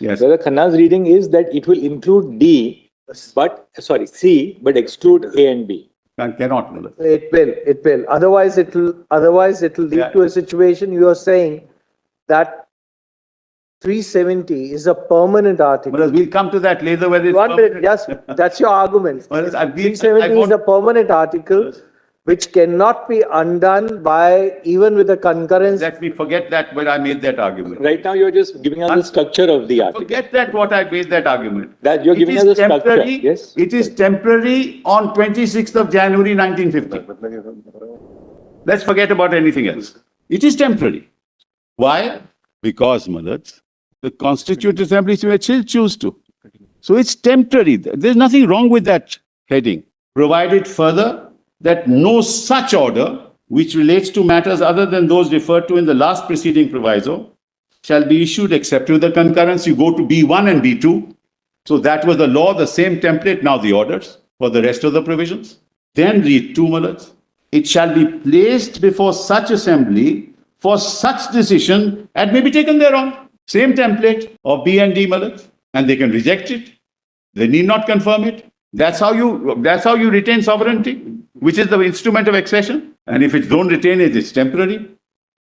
Yes. Whether Khanna's reading is that it will include C, but exclude A and B. Cannot, Mullah. It will. Otherwise, it will lead to a situation. You are saying that 370 is a permanent article. Mullah, we'll come to that later whether it's 1 minute, yes, that's your argument. 370 is a permanent article which cannot be undone by even with a concurrence. Let me forget that when I made that argument. Right now, you're just giving us the structure of the article. Forget that what I made that argument. That you're giving us the structure. Yes. It is temporary on 26th of January 1950. Let's forget about anything else. It is temporary. Why? Because, Malads, the Constituent Assembly will still choose to. So it's temporary. There's nothing wrong with that heading. Provided further that no such order which relates to matters other than those referred to in the last preceding proviso shall be issued except with the concurrence. You go to B1 and B2. So that was the law, the same template, now the orders for the rest of the provisions. Then read 2, Malads. It shall be placed before such assembly for such decision and may be taken thereon. Same template of B and D, Malads. And they can reject it. They need not confirm it. That's how you retain sovereignty, which is the instrument of accession. And if it don't retain it, it's temporary.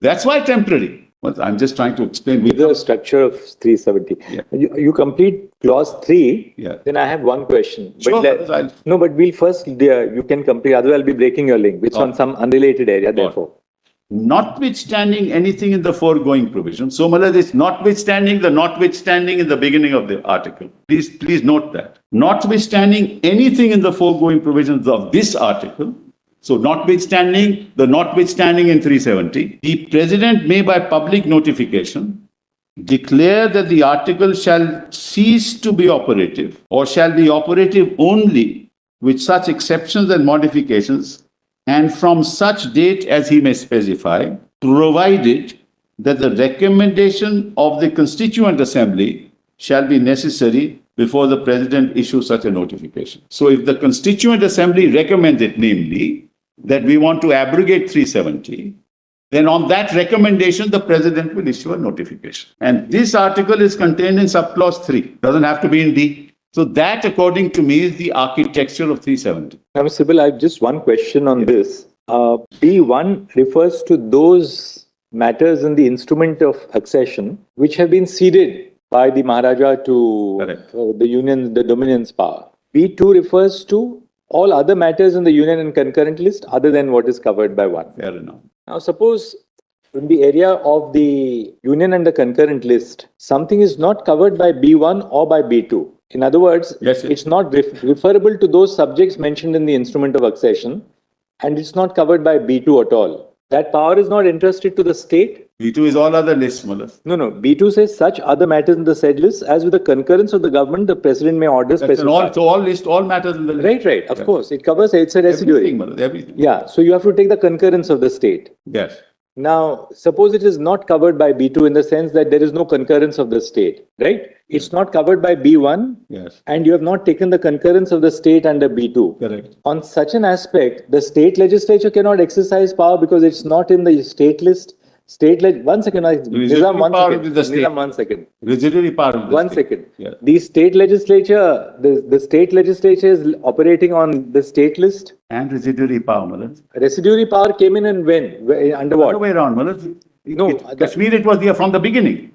That's why temporary. Well, I'm just trying to explain. With the structure of 370. Yeah. You complete clause 3, Yeah. then I have one question. Sure, But we'll first, you can complete, otherwise I'll be breaking your link. It's on some unrelated area, therefore. Notwithstanding anything in the foregoing provision. So, Malad, it's notwithstanding in the beginning of the article. Please note that. Notwithstanding anything in the foregoing provisions of this article, so notwithstanding in 370, the President may by public notification declare that the article shall cease to be operative or shall be operative only with such exceptions and modifications and from such date as he may specify, provided that the recommendation of the Constituent Assembly shall be necessary before the President issues such a notification. So if the Constituent Assembly recommends it, namely, that we want to abrogate 370, then on that recommendation, the President will issue a notification. And this article is contained in subclause 3. Doesn't have to be in D. So that, according to me, is the architecture of 370. Now, Mr. Sibal, I have just one question on this. B1 refers to those matters in the instrument of accession which have been ceded by the Maharaja to the Dominion's power. B2 refers to all other matters in the Union and concurrent list other than what is covered by 1. Fair enough. Now, suppose in the area of the Union and the concurrent list, something is not covered by B1 or by B2. In other words, it's not referable to those subjects mentioned in the instrument of accession, and it's not covered by B2 at all. That power is not entrusted to the state. B2 is all other lists, Mullah. No. B2 says such other matters in the said list as with the concurrence of the government, the president may order specific. All matters in the list. Right. Of course, it covers. It's a residuary. Everything. Yeah. So you have to take the concurrence of the state. Yes. Now, suppose it is not covered by B2 in the sense that there is no concurrence of the state, right? It's not covered by B1, yes, and you have not taken the concurrence of the state under B2. Correct. On such an aspect, the state legislature cannot exercise power because it's not in the state list. One second. Residuary power of the state. 1 second. Residuary power of the 1 state. second. Yeah. The state legislature, the state legislature is operating on the state list. And residuary power, Mullah. Residuary power came in and when? Under what? Other way around, Mullah. No, Kashmir, it was there from the beginning.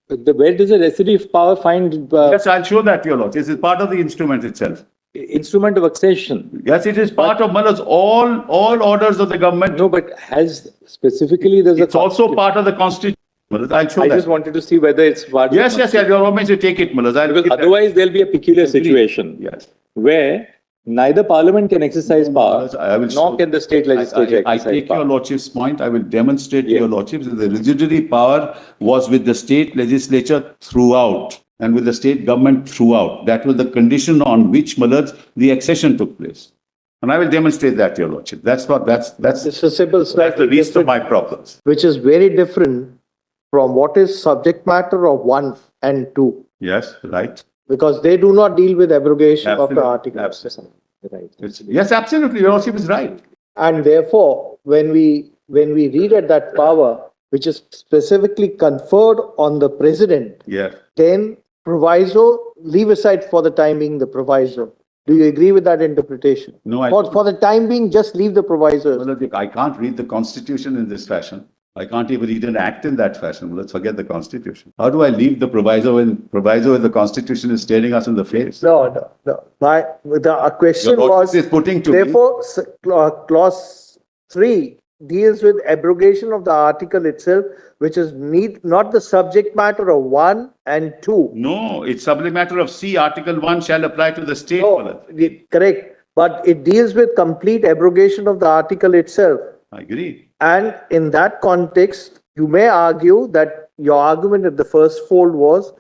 Where does the residuary power find? Yes, I'll show that to you, Lord. This is part of the instrument itself. Instrument of accession. Yes, it is part of Mullah's all orders of the government. No, but has specifically it's also part of the Constitution. I'll show that. I just wanted to see whether it's part Yes, you're always to take it, Mullah. Because otherwise there'll be a peculiar situation where neither Parliament can exercise power, nor can the state legislature exercise power. I take your Lordship's point. I will demonstrate to your Lordships that the residuary power was with the state legislature throughout and with the state government throughout. That was the condition on which, Mullah, the accession took place. And I will demonstrate that to your Lordship. That's It's a simple, that's the least of my problems. Which is very different from what is subject matter of 1 and 2. Yes, right. Because they do not deal with abrogation of the article. Absolutely. Right. Yes, absolutely. Your Lordship is right. And therefore, when we read at that power, which is specifically conferred on the president, yes, then proviso, leave aside for the time being the proviso. Do you agree with that interpretation? No, For the time being, just leave the proviso. Well, look, I can't read the Constitution in this fashion. I can't even read an act in that fashion. Let's forget the Constitution. How do I leave the proviso when the Constitution is staring us in the face? No. The question Your was, is putting to therefore, clause 3 deals with abrogation of the article itself, which is not the subject matter of 1 and 2. No, it's subject matter of C. Article 1 shall apply to the state. No, correct. But it deals with complete abrogation of the article itself. I agree. And in that context, you may argue that your argument at the first fold was,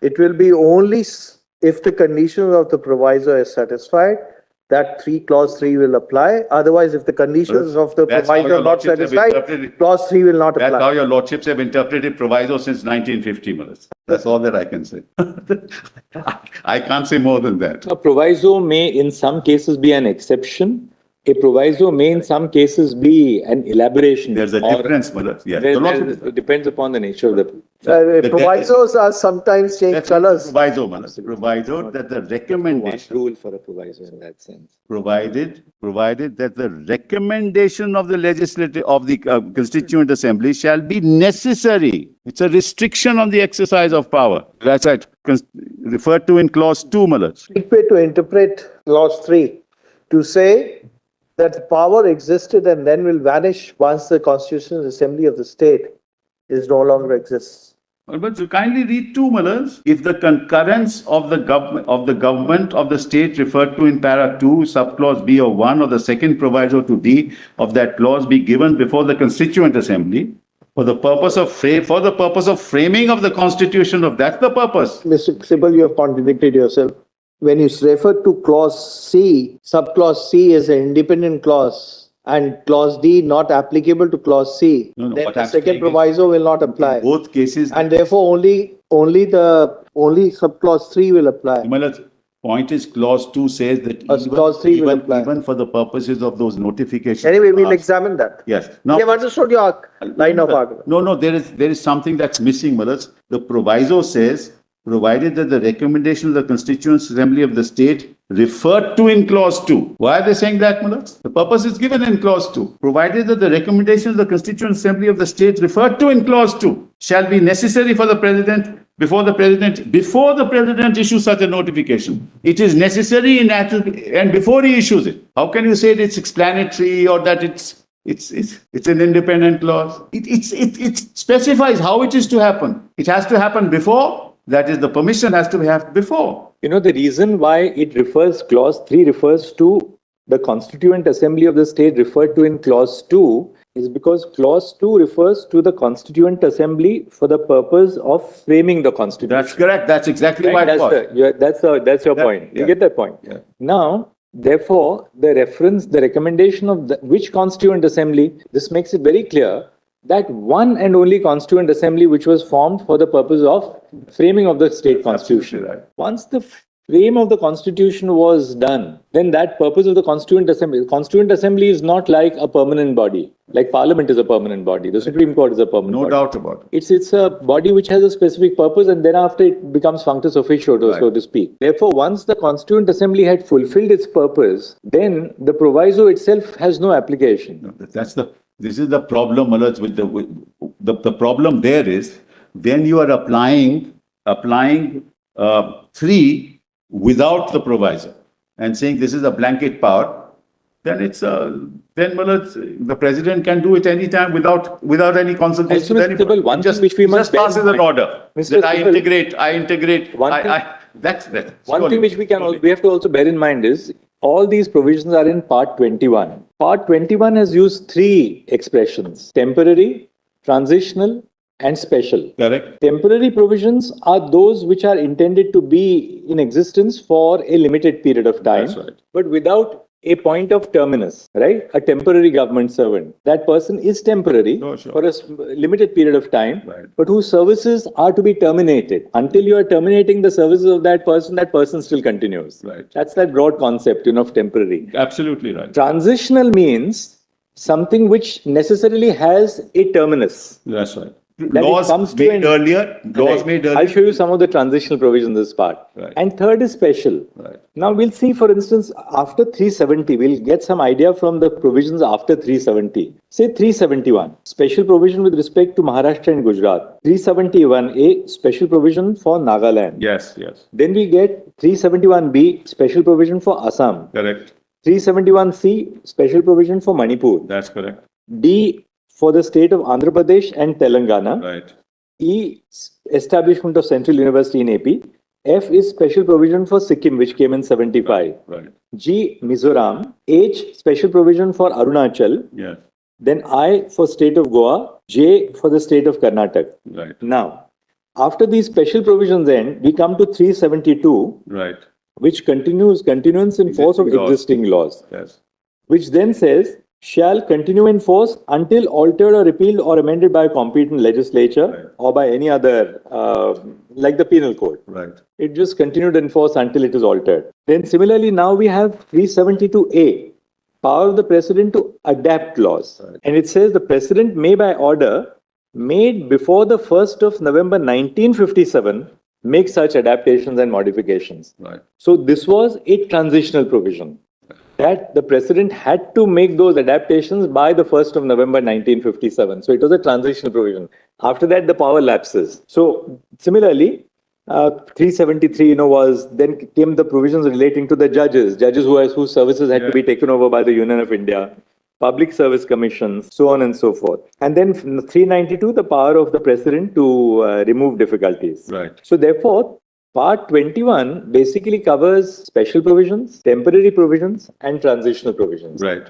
it will be only if the conditions of the proviso is satisfied, that clause 3 will apply. Otherwise, if the conditions of the proviso are not satisfied, clause 3 will not apply. That's how your lordships have interpreted proviso since 1950, Malas. That's all that I can say. I can't say more than that. A proviso may in some cases be an exception. A proviso may in some cases be an elaboration. There's a difference, Malas. Yes. It depends upon the nature of the... Provisos are sometimes change colors. Proviso, Malas. Proviso that the recommendation... Rule for a proviso in that sense. Provided that the recommendation of the Constituent Assembly shall be necessary. It's a restriction on the exercise of power. That's right. Referred to in clause 2, Malas. Quick way to interpret clause 3 to say that power existed and then will vanish once the Constitutional Assembly of the state is no longer exists. But you kindly read 2, Malas. If the concurrence of the government of the state referred to in para 2, subclause B of 1 or the second proviso to D of that clause be given before the Constituent Assembly for the purpose of framing of the Constitution that's the purpose. Mr. Sibal, you have contradicted yourself. When you refer to clause C, subclause C is an independent clause and clause D not applicable to clause C, then the second proviso will not apply. In both cases. And therefore only subclause 3 will apply. Himala's point is clause 2 says that clause 3 will apply. Even for the purposes of those notifications. Anyway, we'll examine that. Yes. Now, we have understood your line of argument. No, there is something that's missing, Malas. The proviso says, provided that the recommendation of the Constituent Assembly of the state referred to in clause 2. Why are they saying that, Malas? The purpose is given in clause 2. Provided that the recommendation of the Constituent Assembly of the state referred to in clause 2 shall be necessary for the president before the president issues such a notification. It is necessary and before he issues it. How can you say that it's explanatory or that it's an independent clause? It specifies how it is to happen. It has to happen before. That is, the permission has to have before. You know, the reason why clause 3 refers to the Constituent Assembly of the state referred to in clause 2 is because clause 2 refers to the Constituent Assembly for the purpose of framing the Constitution. That's correct. That's exactly why it was. That's your point. You get that point. Yeah. Now, therefore, the recommendation of which Constituent Assembly, this makes it very clear that one and only Constituent Assembly which was formed for the purpose of framing of the state constitution. Right. Once the frame of the constitution was done, then that purpose of the Constituent Assembly is not like a permanent body. Like Parliament is a permanent body. The Supreme Court is a permanent body. No doubt about it. It's a body which has a specific purpose and then after it becomes functus officio, so to speak. Therefore, once the Constituent Assembly had fulfilled its purpose, then the proviso itself has no application. No, this is the problem, Malas, with the problem there is when you are applying 3 without the proviso and saying this is a blanket power, then Malas, the president can do it anytime without any consultation with anybody. One thing which we must passes an order that I integrate. One thing which we have to also bear in mind is all these provisions are in Part 21. Part 21 has used 3 expressions: temporary, transitional, and special. Correct. Temporary provisions are those which are intended to be in existence for a limited period of time, That's right. but without a point of terminus, right? A temporary government servant. That person is temporary for a limited period of time, but whose services are to be terminated. Until you are terminating the services of that person still continues. Right. That's that broad concept, of temporary. Absolutely right. Transitional means something which necessarily has a terminus. That's right. that laws it comes to made an earlier. Laws Right. made earlier. I'll show you some of the transitional provisions in this part. Right. And third is special. Right. Now we'll see, for instance, after 370, we'll get some idea from the provisions after 370. Say 371, special provision with respect to Maharashtra and Gujarat. 371A, special provision for Nagaland. Yes, yes. Then we get 371B, special provision for Assam. Correct. 371C, special provision for Manipur. That's correct. D, for the state of Andhra Pradesh and Telangana. Right. E, establishment of Central University in AP. F is special provision for Sikkim, which came in 75. Right. G, Mizoram. H, special provision for Arunachal. Yes. Then I for state of Goa. J for the state of Karnataka. Right. Now, after these special provisions end, we come to 372, Right. which continuance in force of Existing laws. existing laws, Yes. which then says shall continue in force until altered or repealed or amended by a competent legislature Right. or by any other, like the penal code. Right. It just continued in force until it is altered. Then similarly, now we have 372A, power of the president to adapt laws. Right. And it says the president may by order made before the 1st of November 1957 make such adaptations and modifications. Right. So this was a transitional provision that the president had to make those adaptations by the 1st of November 1957. So it was a transitional provision. After that, the power lapses. So similarly, 373, then came the provisions relating to the judges whose services had to be taken over by the Union of India, public service commissions, so on and so forth. And then 392, the power of the president to remove difficulties. Right. So therefore, Part 21 basically covers special provisions, temporary provisions, and transitional provisions. Right.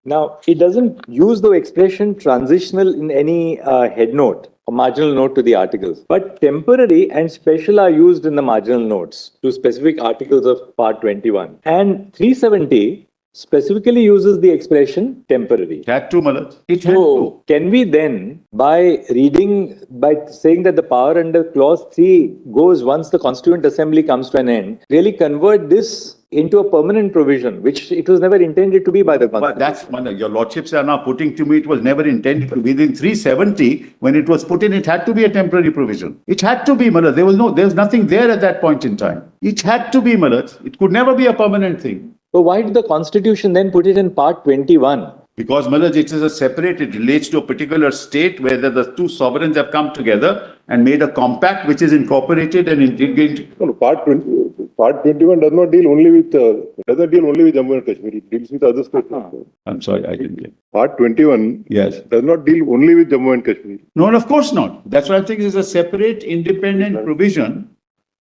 Now, it doesn't use the expression transitional in any head note or marginal note to the articles, but temporary and special are used in the marginal notes to specific articles of Part 21. And 370 specifically uses the expression temporary. It had to, Malad. It had So, to. can we then, by saying that the power under clause 3 goes once the Constituent Assembly comes to an end, really convert this into a permanent provision, which it was never intended to be by the Constitution? But that's, Malad, your lordships are now putting to me, it was never intended to be. Within 370, when it was put in, it had to be a temporary provision. It had to be, Malad. There was nothing there at that point in time. It had to be, Malad. It could never be a permanent thing. So why did the Constitution then put it in Part 21? Because, Malad, it is a separate, it relates to a particular state where the two sovereigns have come together and made a compact which is incorporated and integrated. No, Part 21 does not deal only with Jammu and Kashmir. It deals with other states. I'm sorry, I didn't get it. Part 21 Yes. does not deal only with Jammu and Kashmir. No, of course not. That's why I think it's a separate, independent provision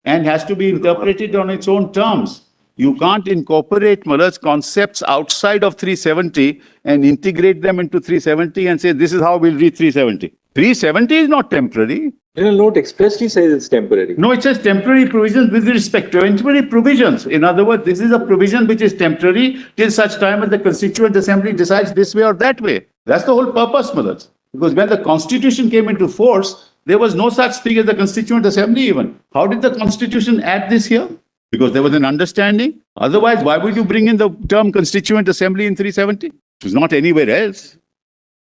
and has to be interpreted on its own terms. You can't incorporate Muller's concepts outside of 370 and integrate them into 370 and say, this is how we'll read 370. 370 is not temporary. Penal note expressly says it's temporary. No, it says temporary provisions with respect to temporary provisions. In other words, this is a provision which is temporary till such time as the Constituent Assembly decides this way or that way. That's the whole purpose, Muller's. Because when the Constitution came into force, there was no such thing as the Constituent Assembly even. How did the Constitution add this here? Because there was an understanding. Otherwise, why would you bring in the term Constituent Assembly in 370? It was not anywhere else.